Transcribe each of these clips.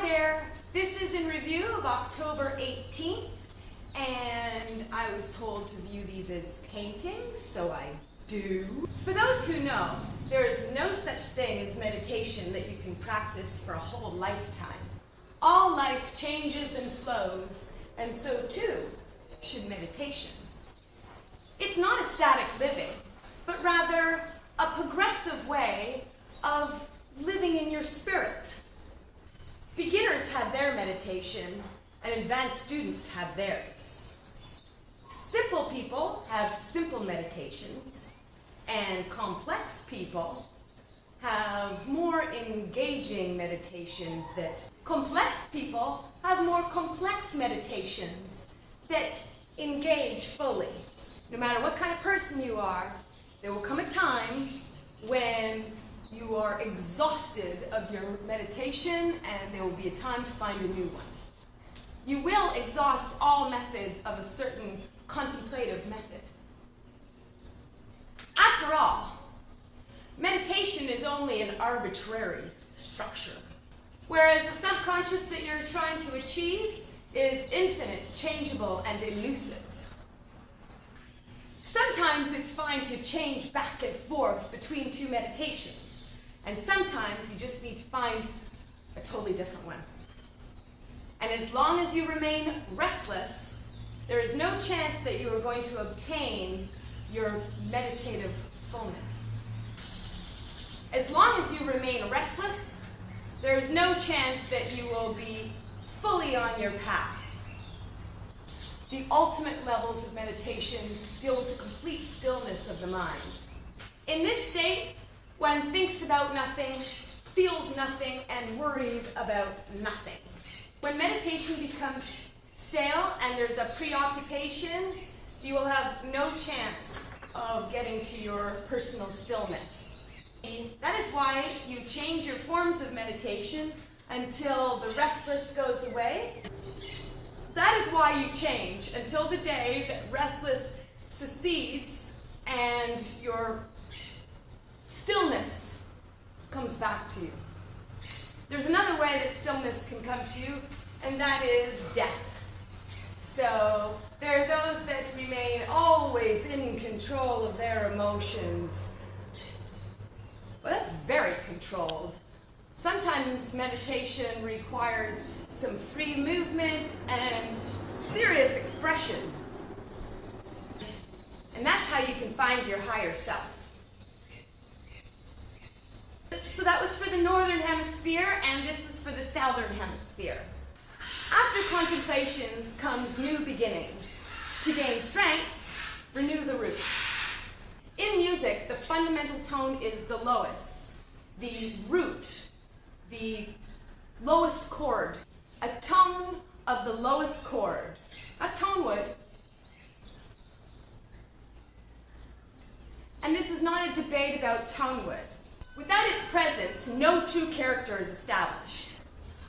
there, this is in review of October 18th, and I was told to view these as paintings, so I do. For those who know, there is no such thing as meditation that you can practice for a whole lifetime. All life changes and flows, and so too should meditation. It's not a static living, but rather a progressive way of living in your spirit. Beginners have their meditation, and advanced students have theirs. Simple people have simple meditations, and complex people have more engaging meditations that complex people have more complex meditations that engage fully. No matter what kind of person you are, there will come a time when you are exhausted of your meditation, and there will be a time to find a new one. You will exhaust all methods of a certain contemplative method. After all, meditation is only an arbitrary structure, whereas the subconscious that you're trying to achieve is infinite, changeable, and elusive. Sometimes it's fine to change back and forth between two meditations, and sometimes you just need to find a totally different one. And as long as you remain restless, there is no chance that you are going to obtain your meditative fullness. As long as you remain restless, there is no chance that you will be fully on your path. The ultimate levels of meditation deal with the complete stillness of the mind. In this state, one thinks about nothing, feels nothing, and worries about nothing. When meditation becomes stale and there's a preoccupation, you will have no chance of getting to your personal stillness. That is why you change your forms of meditation until the restless goes away. That is why you change until the day that restless secedes and your stillness comes back to you. There's another way that stillness can come to you, and that is death. So there are those that remain always in control of their emotions. Well, that's very controlled. Sometimes meditation requires some free movement and serious expression. And that's how you can find your higher self. So that was for the northern hemisphere, and this is for the southern hemisphere. After contemplations comes new beginnings. To gain strength, renew the roots. In music, the fundamental tone is the lowest, the root, the lowest chord. A tone of the lowest chord. A tone would. And this is not a debate about tone wood. Without its presence, no true character is established.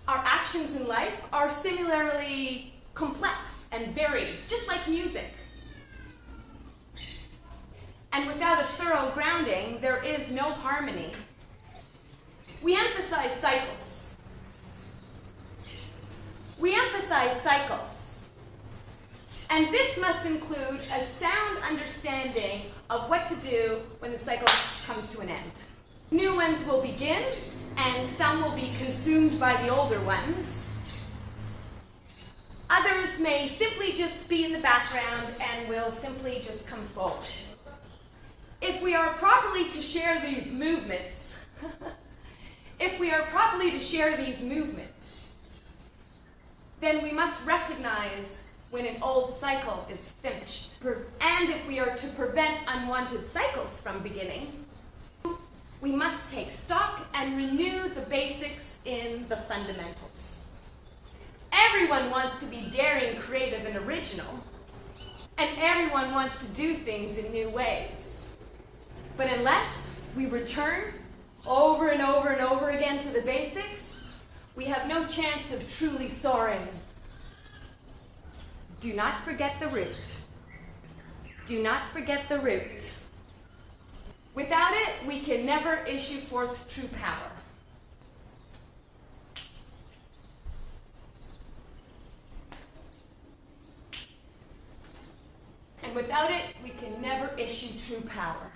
Our actions in life are similarly complex and varied, just like music. And without a thorough grounding, there is no harmony. We emphasize cycles. And this must include a sound understanding of what to do when the cycle comes to an end. New ones will begin, and some will be consumed by the older ones. Others may simply just be in the background and will simply just come forward. If we are properly to share these movements, then we must recognize when an old cycle is finished. And if we are to prevent unwanted cycles from beginning, we must take stock and renew the basics in the fundamentals. Everyone wants to be daring, creative, and original, and everyone wants to do things in new ways. But unless we return over and over and over again to the basics, we have no chance of truly soaring. Do not forget the root. Do not forget the root. Without it, we can never issue forth true power. Without it, we can never issue true power.